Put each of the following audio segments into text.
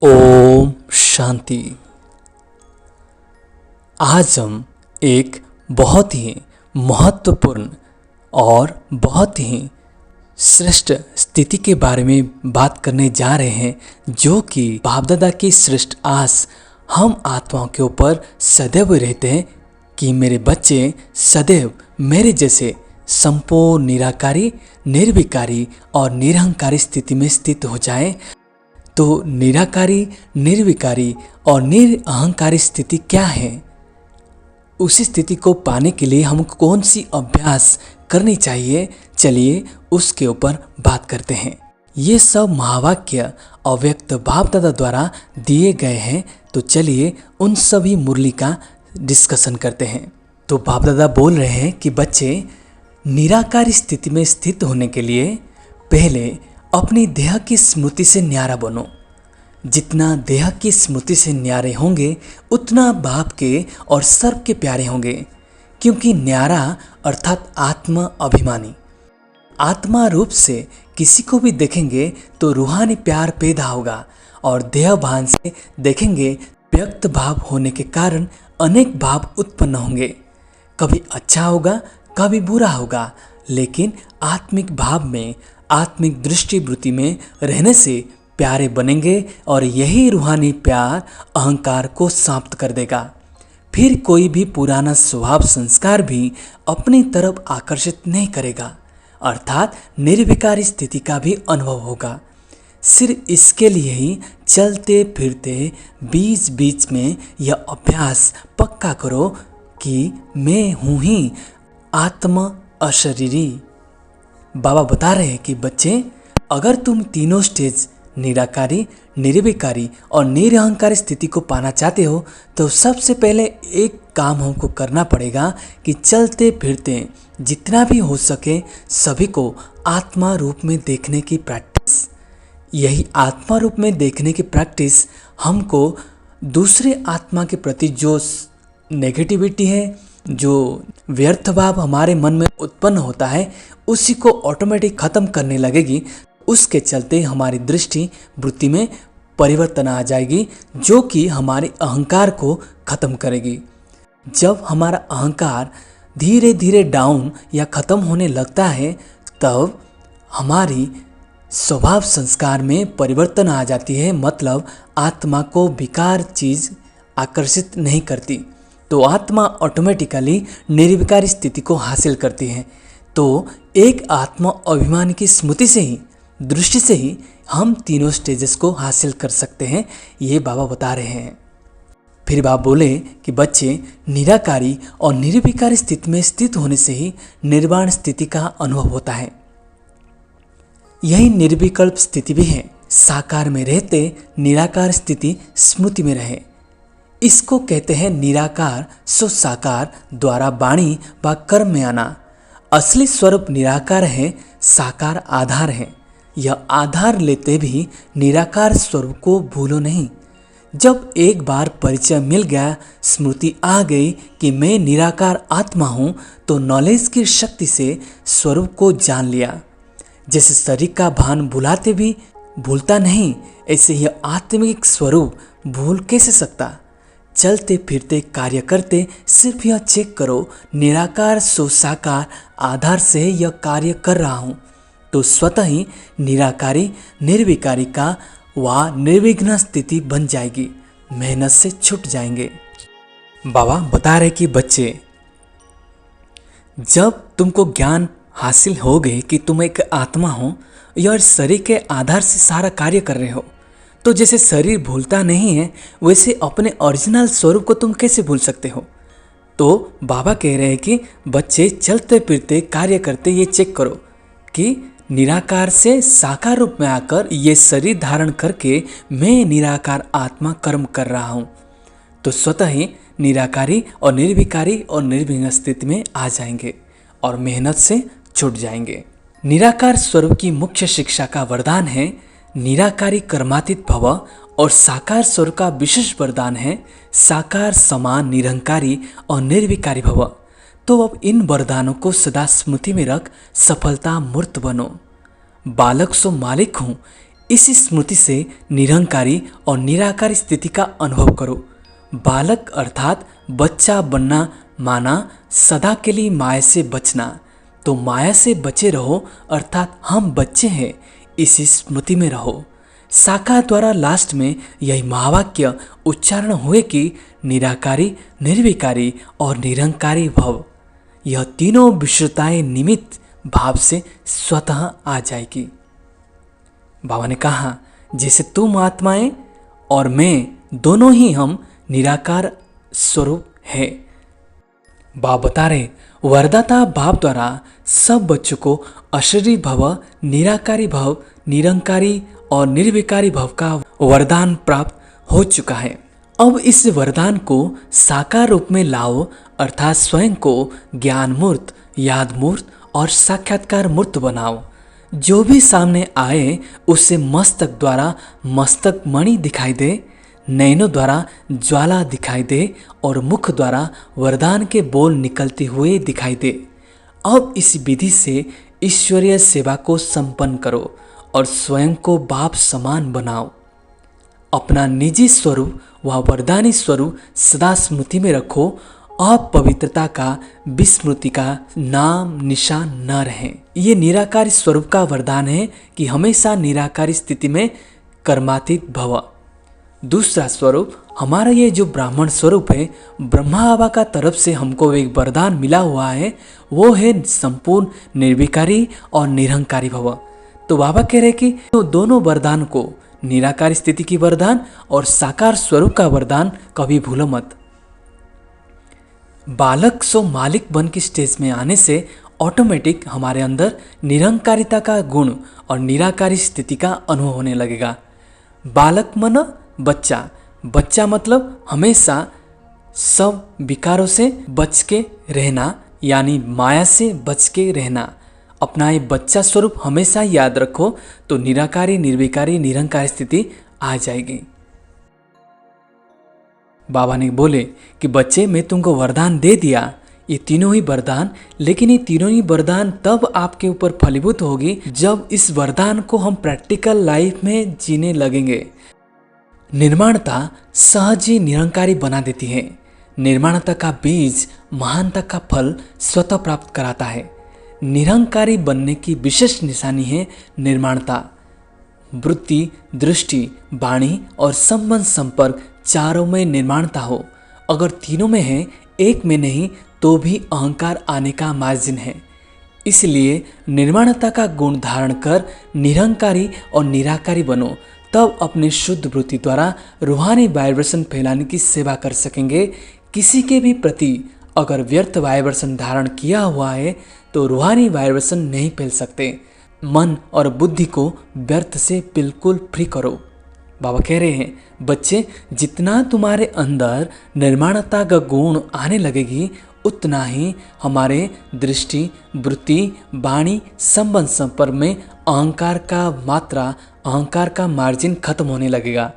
ओम शांति। आज हम एक बहुत ही महत्वपूर्ण और बहुत ही श्रेष्ठ स्थिति के बारे में बात करने जा रहे हैं, जो कि बाप दादा की श्रेष्ठ आस हम आत्माओं के ऊपर सदैव रहते हैं कि मेरे बच्चे सदैव मेरे जैसे संपूर्ण निराकारी, निर्विकारी और निरहंकारी स्थिति में स्थित हो जाएं। तो निराकारी, निर्विकारी और निरअहंकारी स्थिति क्या है? उसी स्थिति को पाने के लिए हमको कौन सी अभ्यास करनी चाहिए? चलिए उसके ऊपर बात करते हैं। ये सब महावाक्य अव्यक्त बाप दादा द्वारा दिए गए हैं, तो चलिए उन सभी मुरली का डिस्कशन करते हैं। तो बाप दादा बोल रहे हैं कि बच्चे, निराकारी स्थिति में स्थित होने के लिए पहले अपनी देह की स्मृति से न्यारा बनो। जितना देह की स्मृति से न्यारे होंगे उतना बाप के और सर्व के प्यारे होंगे, क्योंकि न्यारा अर्थात आत्मा अभिमानी। आत्मा रूप से किसी को भी देखेंगे तो रूहानी प्यार पैदा होगा, और देह भान से देखेंगे व्यक्त भाव होने के कारण अनेक भाव उत्पन्न होंगे। कभी अच्छा होगा, कभी बुरा होगा, लेकिन आत्मिक भाव में, आत्मिक दृष्टिवृत्ति में रहने से प्यारे बनेंगे, और यही रूहानी प्यार अहंकार को समाप्त कर देगा। फिर कोई भी पुराना स्वभाव संस्कार भी अपनी तरफ आकर्षित नहीं करेगा, अर्थात निर्विकारी स्थिति का भी अनुभव होगा। सिर्फ इसके लिए ही चलते फिरते बीच बीच में यह अभ्यास पक्का करो कि मैं हूँ ही आत्मा अशरीरी। बाबा बता रहे हैं कि बच्चे, अगर तुम तीनों स्टेज निराकारी, निर्विकारी और निरहंकारी स्थिति को पाना चाहते हो, तो सबसे पहले एक काम हमको करना पड़ेगा कि चलते फिरते जितना भी हो सके सभी को आत्मा रूप में देखने की प्रैक्टिस। यही आत्मा रूप में देखने की प्रैक्टिस हमको दूसरे आत्मा के प्रति जो नेगेटिविटी है, जो व्यर्थ भाव हमारे मन में उत्पन्न होता है, उसी को ऑटोमेटिक ख़त्म करने लगेगी। उसके चलते हमारी दृष्टि वृत्ति में परिवर्तन आ जाएगी, जो कि हमारे अहंकार को ख़त्म करेगी। जब हमारा अहंकार धीरे धीरे डाउन या ख़त्म होने लगता है, तब हमारी स्वभाव संस्कार में परिवर्तन आ जाती है। मतलब आत्मा को विकार चीज़ आकर्षित नहीं करती, तो आत्मा ऑटोमेटिकली निर्विकारी स्थिति को हासिल करती है। तो एक आत्मा अभिमान की स्मृति से ही, दृष्टि से ही हम तीनों स्टेजेस को हासिल कर सकते हैं, ये बाबा बता रहे हैं। फिर बाबा बोले कि बच्चे, निराकारी और निर्विकारी स्थिति में स्थित होने से ही निर्वाण स्थिति का अनुभव होता है। यही निर्विकल्प स्थिति भी है। साकार में रहते निराकार स्थिति स्मृति में रहे, इसको कहते हैं निराकार सो साकार द्वारा वाणी व कर्म में आना। असली स्वरूप निराकार है, साकार आधार है। यह आधार लेते भी निराकार स्वरूप को भूलो नहीं। जब एक बार परिचय मिल गया, स्मृति आ गई कि मैं निराकार आत्मा हूँ, तो नॉलेज की शक्ति से स्वरूप को जान लिया। जैसे शरीर का भान भुलाते भी भूलता नहीं, ऐसे ही आत्मिक स्वरूप भूल कैसे सकता। चलते फिरते कार्य करते सिर्फ यह चेक करो, निराकार सो साकार आधार से यह कार्य कर रहा हूँ, तो स्वतः ही निराकारी, निर्विकारी का व निर्विघ्न स्थिति बन जाएगी, मेहनत से छूट जाएंगे। बाबा बता रहे कि बच्चे, जब तुमको ज्ञान हासिल हो गए कि तुम एक आत्मा हो और शरीर के आधार से सारा कार्य कर रहे हो, तो जैसे शरीर भूलता नहीं है, वैसे अपने ओरिजिनल स्वरूप को तुम कैसे भूल सकते हो। तो बाबा कह रहे हैं कि बच्चे, चलते फिरते कार्य करते ये चेक करो कि निराकार से साकार रूप में आकर ये शरीर धारण करके मैं निराकार आत्मा कर्म कर रहा हूँ, तो स्वतः ही निराकारी और निर्विकारी और निर्विघ्न स्थिति में आ जाएंगे और मेहनत से छूट जाएंगे। निराकार स्वरूप की मुख्य शिक्षा का वरदान है निराकारी कर्मातीत भव, और साकार स्वरूप का विशेष वरदान है साकार समान निरंकारी और निर्विकारी भव। तो अब इन वरदानों को सदा स्मृति में रख सफलता मूर्त बनो। बालक सो मालिक हूँ, इस स्मृति से निरंकारी और निराकारी स्थिति का अनुभव करो। बालक अर्थात बच्चा बनना माना सदा के लिए माया से बचना। तो माया से बचे रहो अर्थात हम बच्चे हैं, इसी स्मृति में रहो। साकार द्वारा लास्ट में यही महावाक्य उच्चारण हुए कि निराकारी, निर्विकारी और निरंकारी भव। यह तीनों विशुद्धताएं निमित्त भाव से स्वतः आ जाएगी। बाबा ने कहा, जैसे तुम आत्माएं और मैं दोनों ही हम निराकार स्वरूप है। बाप बता रहे, वरदाता बाप द्वारा सब बच्चों को अशरीरी भव, निराकारी भव, निरंकारी और निर्विकारी भव का वरदान प्राप्त हो चुका है। अब इस वरदान को साकार रूप में लाओ अर्थात स्वयं को ज्ञान मूर्त, याद मूर्त और साक्षात्कार मूर्त बनाओ। जो भी सामने आए उससे मस्तक द्वारा मस्तक मणि दिखाई दे, नैनों द्वारा ज्वाला दिखाई दे और मुख द्वारा वरदान के बोल निकलते हुए दिखाई दे। अब इस विधि से ईश्वरीय सेवा को संपन्न करो और स्वयं को बाप समान बनाओ। अपना निजी स्वरूप व वरदानी स्वरूप सदा स्मृति में रखो। अपवित्रता का, विस्मृति का नाम निशान न रहे। ये निराकारी स्वरूप का वरदान है कि हमेशा निराकारी स्थिति में कर्मातीत भव। दूसरा स्वरूप हमारा ये जो ब्राह्मण स्वरूप है, ब्रह्मा बाबा का तरफ से हमको एक वरदान मिला हुआ है, वो है संपूर्ण निर्विकारी और निरंकारी भव। तो बाबा कह रहे कि तो दोनों वरदान को, निराकार स्थिति की वरदान और साकार स्वरूप का वरदान कभी भूलो मत। बालक सो मालिक बन की स्टेज में आने से ऑटोमेटिक हमारे अंदर निरंकारिता का गुण और निराकारी स्थिति का अनुभव होने लगेगा। बालक मन बच्चा, बच्चा मतलब हमेशा सब विकारों से बच के रहना, यानी माया से बच के रहना। अपना ये बच्चा स्वरूप हमेशा याद रखो तो निराकारी, निर्विकारी, निरंकारी स्थिति आ जाएगी। बाबा ने बोले कि बच्चे मैं तुमको वरदान दे दिया, ये तीनों ही वरदान, लेकिन ये तीनों ही वरदान तब आपके ऊपर फलीभूत होगी जब इस वरदान को हम प्रैक्टिकल लाइफ में जीने लगेंगे। निर्माणता सहज ही निरंकारी बना देती है। निर्माणता का बीज महानता का फल स्वतः प्राप्त कराता है। निरंकारी बनने की विशेष निशानी है निर्माणता। वृत्ति, दृष्टि, वाणी और संबंध संपर्क चारों में निर्माणता हो। अगर तीनों में है, एक में नहीं, तो भी अहंकार आने का मार्जिन है। इसलिए निर्माणता का गुण धारण कर निरंकारी और निराकारी बनो, तब अपने शुद्ध वृत्ति द्वारा रूहानी वाइब्रेशन फैलाने की सेवा कर सकेंगे। किसी के भी प्रति अगर व्यर्थ वाइब्रेशन धारण किया हुआ है तो रूहानी वाइब्रेशन नहीं फैल सकते। मन और बुद्धि को व्यर्थ से बिल्कुल फ्री करो। बाबा कह रहे हैं, बच्चे जितना तुम्हारे अंदर निर्माणता का गुण आने लगेगी उतना ही हमारे दृष्टि, वृत्ति, वाणी, संबंध संपर्क में अहंकार का मात्रा, अहंकार का मार्जिन खत्म होने लगेगा।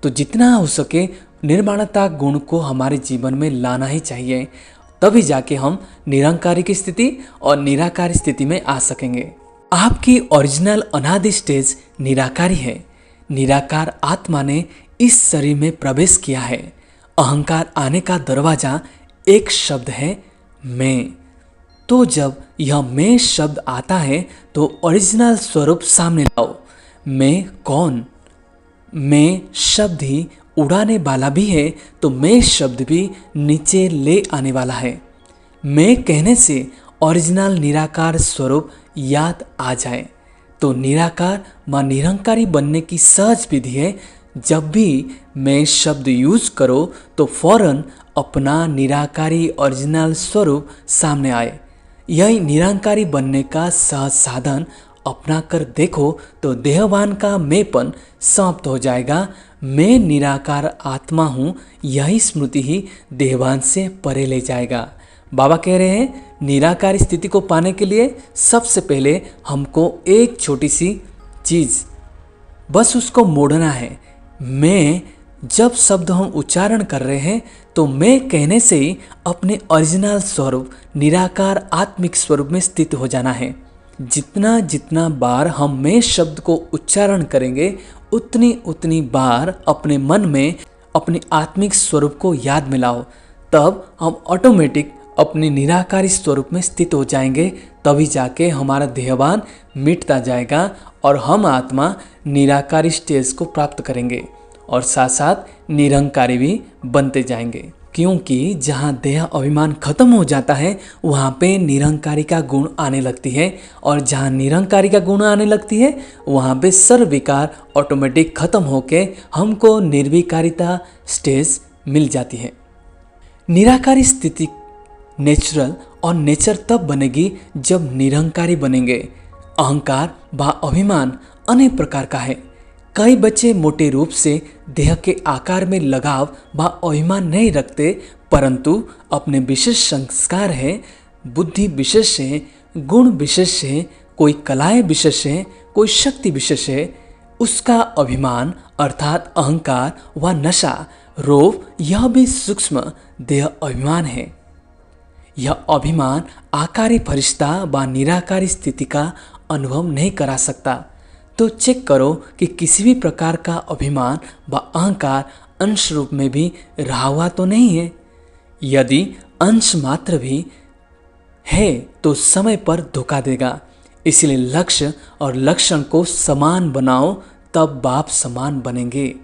तो जितना हो सके निर्माणता गुण को हमारे जीवन में लाना ही चाहिए, तभी जाके हम निरंकारी की स्थिति और निराकारी स्थिति में आ सकेंगे। आपकी ओरिजिनल अनादि स्टेज निराकारी है। निराकार आत्मा ने इस शरीर में प्रवेश किया है। अहंकार आने का दरवाजा एक शब्द है, मैं। तो जब यह मैं शब्द आता है तो ओरिजिनल स्वरूप सामने लाओ। मैं कौन? मैं शब्द ही उड़ाने वाला भी है, तो मैं शब्द भी नीचे ले आने वाला है। मैं कहने से ओरिजिनल निराकार स्वरूप याद आ जाए। तो निराकार व निरंकारी बनने की सहज विधि है, जब भी मैं शब्द यूज करो तो फौरन अपना निराकारी ओरिजिनल स्वरूप सामने आए। यही निरंकारी बनने का सहज साधन अपना कर देखो तो देहवान का मैंपन समाप्त हो जाएगा। मैं निराकार आत्मा हूँ, यही स्मृति ही देहवान से परे ले जाएगा। बाबा कह रहे हैं, निराकार स्थिति को पाने के लिए सबसे पहले हमको एक छोटी सी चीज़, बस उसको मोड़ना है। मैं जब शब्द हम उच्चारण कर रहे हैं तो मैं कहने से ही अपने ओरिजिनल स्वरूप निराकार आत्मिक स्वरूप में स्थित हो जाना है। जितना जितना बार हम मैं शब्द को उच्चारण करेंगे उतनी उतनी बार अपने मन में अपने आत्मिक स्वरूप को याद में लाओ, तब हम ऑटोमेटिक अपने निराकारी स्वरूप में स्थित हो जाएंगे। तभी जाके हमारा देहवान मिटता जाएगा और हम आत्मा निराकारी स्टेज को प्राप्त करेंगे और साथ साथ निरंकारी भी बनते जाएंगे। क्योंकि जहाँ देह अभिमान खत्म हो जाता है वहाँ पे निरंकारी का गुण आने लगती है, और जहाँ निरंकारी का गुण आने लगती है वहाँ पे सर्व विकार ऑटोमेटिक खत्म होके हमको निर्विकारिता स्टेज मिल जाती है। निराकारी स्थिति नेचुरल और नेचर तब बनेगी जब निरंकारी बनेंगे। अहंकार व अभिमान अनेक प्रकार का है। कई बच्चे मोटे रूप से देह के आकार में लगाव व अभिमान नहीं रखते, परंतु अपने विशेष संस्कार है, बुद्धि विशेष है, गुण विशेष है, कोई कलाएं विशेष है, कोई शक्ति विशेष है, उसका अभिमान अर्थात अहंकार व नशा रोग यह भी सूक्ष्म देह अभिमान है। यह अभिमान आकारी फरिश्ता व निराकारी स्थिति का अनुभव नहीं करा सकता। तो चेक करो कि किसी भी प्रकार का अभिमान व अहंकार अंश रूप में भी रहा हुआ तो नहीं है। यदि अंश मात्र भी है तो समय पर धोखा देगा। इसलिए लक्ष्य और लक्षण को समान बनाओ, तब बाप समान बनेंगे।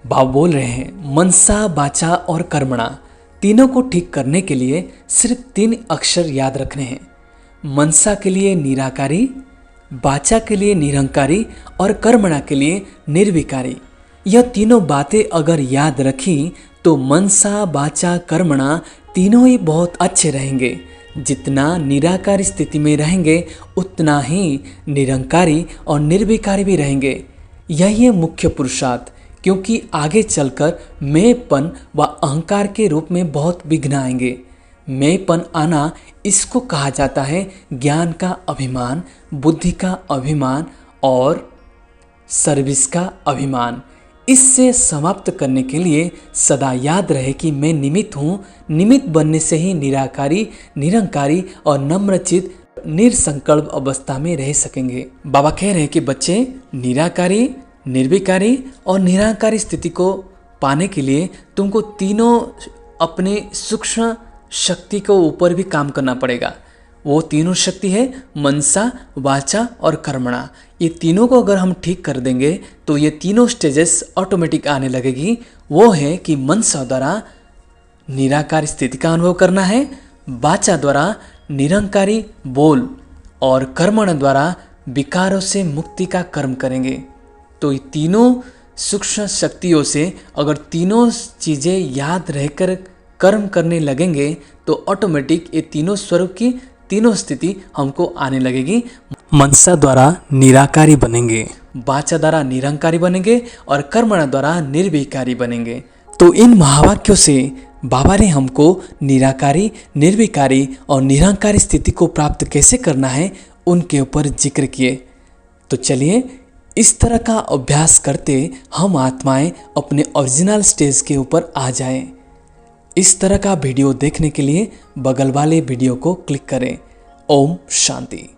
बाप बोल रहे हैं मनसा वाचा और कर्मणा तीनों को ठीक करने के लिए सिर्फ 3 अक्षर याद रखने हैं। मनसा के लिए निराकारी, वाचा के लिए निरंकारी और कर्मणा के लिए निर्विकारी। यह तीनों बातें अगर याद रखी तो मनसा वाचा कर्मणा तीनों ही बहुत अच्छे रहेंगे। जितना निराकारी स्थिति में रहेंगे उतना ही निरंकारी और निर्विकारी भी रहेंगे। यही है मुख्य पुरुषार्थ, क्योंकि आगे चलकर मैंपन व अहंकार के रूप में बहुत विघ्न आएंगे। मैंपन आना इसको कहा जाता है ज्ञान का अभिमान, बुद्धि का अभिमान और सर्विस का अभिमान। इससे समाप्त करने के लिए सदा याद रहे कि मैं निमित्त हूँ। निमित्त बनने से ही निराकारी, निरंकारी और नम्रचित निरसंकल्प अवस्था में रह सकेंगे। बाबा कह रहे हैं कि बच्चे निराकारी, निर्विकारी और निराकारी स्थिति को पाने के लिए तुमको तीनों अपने सूक्ष्म शक्ति को ऊपर भी काम करना पड़ेगा। वो तीनों शक्ति है मनसा, वाचा और कर्मणा। ये तीनों को अगर हम ठीक कर देंगे तो ये तीनों स्टेजेस ऑटोमेटिक आने लगेगी। वो है कि मनसा द्वारा निराकारी स्थिति का अनुभव करना है, वाचा द्वारा निरंकारी बोल और कर्मणा द्वारा विकारों से मुक्ति का कर्म करेंगे। तो ये तीनों सूक्ष्म शक्तियों से अगर तीनों चीज़ें याद रहकर कर्म करने लगेंगे तो ऑटोमेटिक ये तीनों स्वरूप की तीनों स्थिति हमको आने लगेगी। मनसा द्वारा निराकारी बनेंगे, वाचा द्वारा निरंकारी बनेंगे और कर्मणा द्वारा निर्विकारी बनेंगे। तो इन महावाक्यों से बाबा ने हमको निराकारी, निर्विकारी और निरंकारी स्थिति को प्राप्त कैसे करना है उनके ऊपर जिक्र किए। तो चलिए इस तरह का अभ्यास करते हम आत्माएं अपने ओरिजिनल स्टेज के ऊपर आ जाएं। इस तरह का वीडियो देखने के लिए बगल वाले वीडियो को क्लिक करें। ओम शांति।